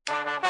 Welcome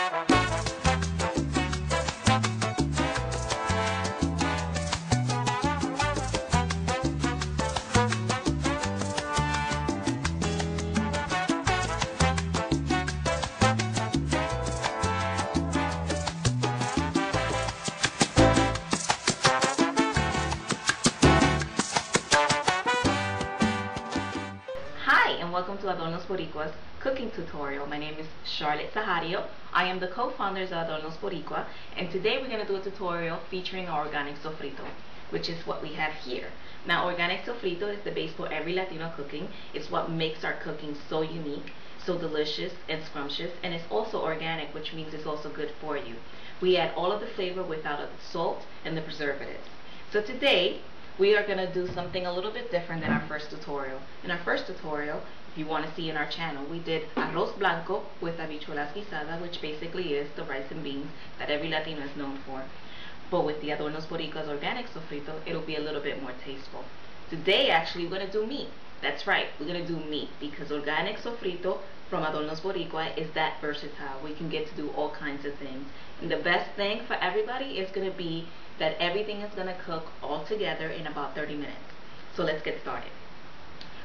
to Adornos Boricua's cooking tutorial. My name is Charlotte Sahario. I am the co-founders of Adornos Boricua, and today we're going to do a tutorial featuring our organic sofrito, which is what we have here. Now, organic sofrito is the base for every Latino cooking. It's what makes our cooking so unique, so delicious and scrumptious, and it's also organic, which means it's also good for you. We add all of the flavor without the salt and the preservatives. So today, we are going to do something a little bit different than our first tutorial. In our first tutorial, if you want to see in our channel, we did arroz blanco with habichuelas guisada, which basically is the rice and beans that every Latino is known for. But with the Adornos Boricua's organic sofrito, it'll be a little bit more tasteful. Today, actually, we're going to do meat. That's right, we're going to do meat because organic sofrito from Adornos Boricua is that versatile. We can get to do all kinds of things. And the best thing for everybody is going to be that everything is going to cook all together in about 30 minutes. So let's get started.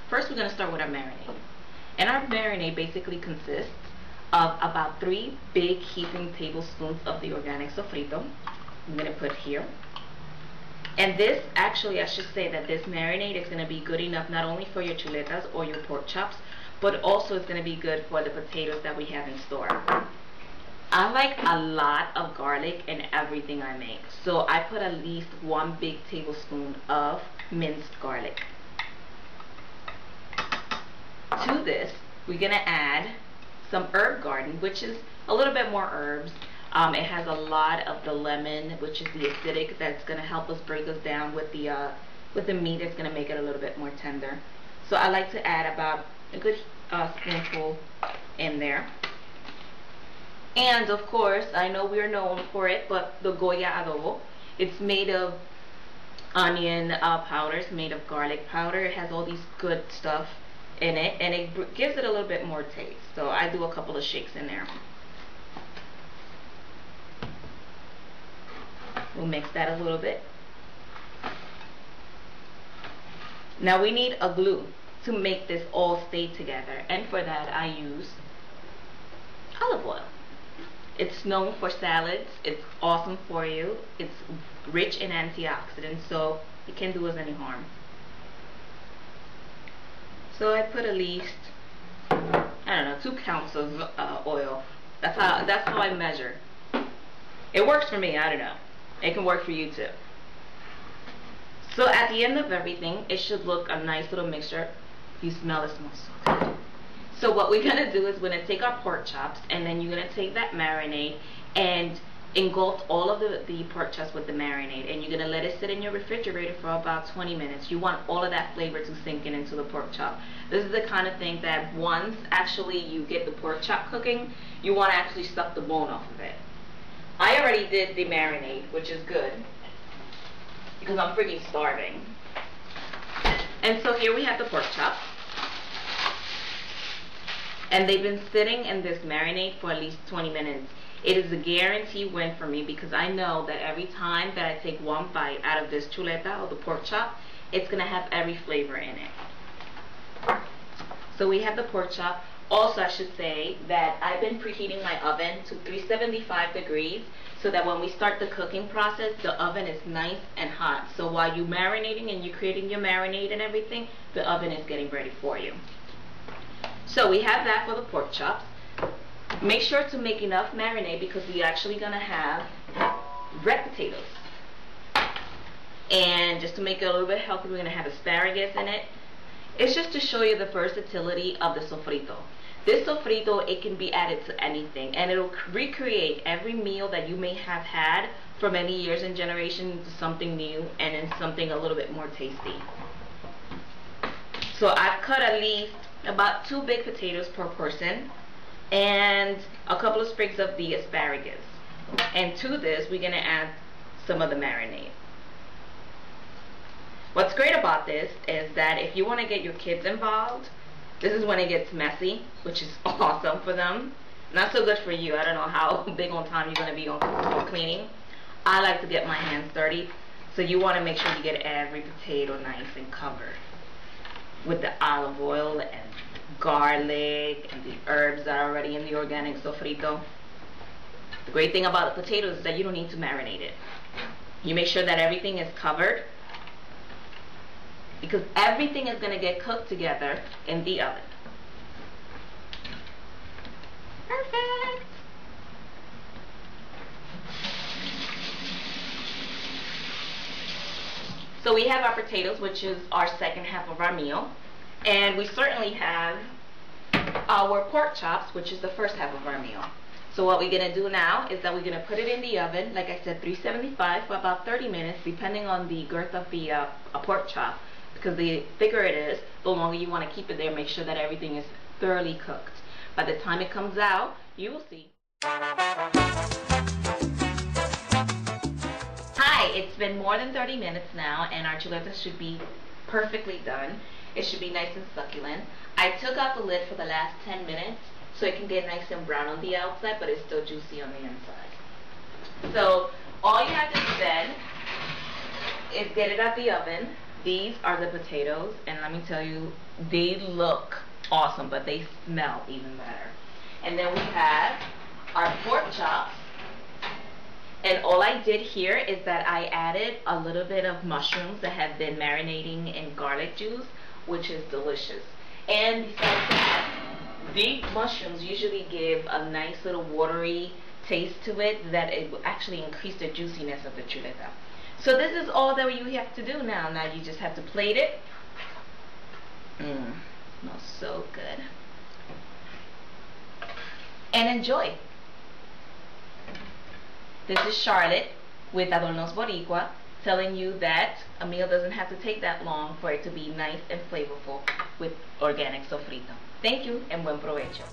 First, we're going to start with our marinade. And our marinade basically consists of about 3 big heaping tablespoons of the organic sofrito. I'm going to put here. And this, actually, I should say that this marinade is going to be good enough not only for your chuletas or your pork chops, but also it's going to be good for the potatoes that we have in store. I like a lot of garlic in everything I make, so I put at least 1 big tablespoon of minced garlic. To this, we're going to add some herb garden, which is a little bit more herbs. It has a lot of the lemon, which is the acidic, that's going to help us break us down with the meat. It's going to make it a little bit more tender. So I like to add about a good spoonful in there. And of course, I know we're known for it, but the Goya adobo, it's made of onion powder, it's made of garlic powder. It has all these good stuff in it, and it gives it a little bit more taste. So I do a couple of shakes in there. We'll mix that a little bit. Now we need a glue to make this all stay together, and for that I use olive oil. It's known for salads. It's awesome for you. It's rich in antioxidants, so it can't do us any harm. So I put at least, I don't know, 2 counts of oil. That's how I measure. It works for me. I don't know. It can work for you too. So at the end of everything, it should look a nice little mixture. You smell it, smells so good. So what we're going to do is we're going to take our pork chops, and then you're going to take that marinade and engulf all of the pork chops with the marinade, and you're going to let it sit in your refrigerator for about 20 minutes. You want all of that flavor to sink in into the pork chop. This is the kind of thing that once actually you get the pork chop cooking, you want to actually suck the bone off of it. I already did the marinade, which is good because I'm freaking starving. And so here we have the pork chops. And they've been sitting in this marinade for at least 20 minutes. It is a guarantee win for me because I know that every time that I take 1 bite out of this chuleta or the pork chop, it's going to have every flavor in it. So we have the pork chop. Also, I should say that I've been preheating my oven to 375 degrees so that when we start the cooking process, the oven is nice and hot. So while you're marinating and you're creating your marinade and everything, the oven is getting ready for you. So we have that for the pork chops. Make sure to make enough marinade because we're actually going to have red potatoes. And just to make it a little bit healthy, we're going to have asparagus in it. It's just to show you the versatility of the sofrito. This sofrito, it can be added to anything, and it'll recreate every meal that you may have had for many years and generations into something new and in something a little bit more tasty. So I've cut at least about 2 big potatoes per person and a couple of sprigs of the asparagus. And to this, we're going to add some of the marinade. What's great about this is that if you want to get your kids involved, this is when it gets messy, which is awesome for them. Not so good for you. I don't know how big on time you're going to be on cleaning. I like to get my hands dirty, so you want to make sure you get every potato nice and covered with the olive oil and garlic and the herbs that are already in the organic sofrito. The great thing about the potatoes is that you don't need to marinate it. You make sure that everything is covered, because everything is going to get cooked together in the oven. Perfect. So we have our potatoes, which is our second half of our meal, and we certainly have our pork chops, which is the first half of our meal. So what we're going to do now is that we're going to put it in the oven, like I said, 375 for about 30 minutes, depending on the girth of the pork chop, because the thicker it is, the longer you want to keep it there. Make sure that everything is thoroughly cooked. By the time it comes out, you will see. Hi, it's been more than 30 minutes now, and our chuletas should be perfectly done. It should be nice and succulent. I took out the lid for the last 10 minutes so it can get nice and brown on the outside, but it's still juicy on the inside. So all you have to do then is get it out the oven. These are the potatoes, and let me tell you, they look awesome, but they smell even better. And then we have our pork chops, and all I did here is that I added a little bit of mushrooms that have been marinating in garlic juice, which is delicious. And besides that, the mushrooms usually give a nice little watery taste to it that it will actually increase the juiciness of the chuleta. So this is all that you have to do now. Now you just have to plate it. Smells so good. And enjoy. This is Charlotte with Adornos Boricua, telling you that a meal doesn't have to take that long for it to be nice and flavorful with organic sofrito. Thank you and buen provecho.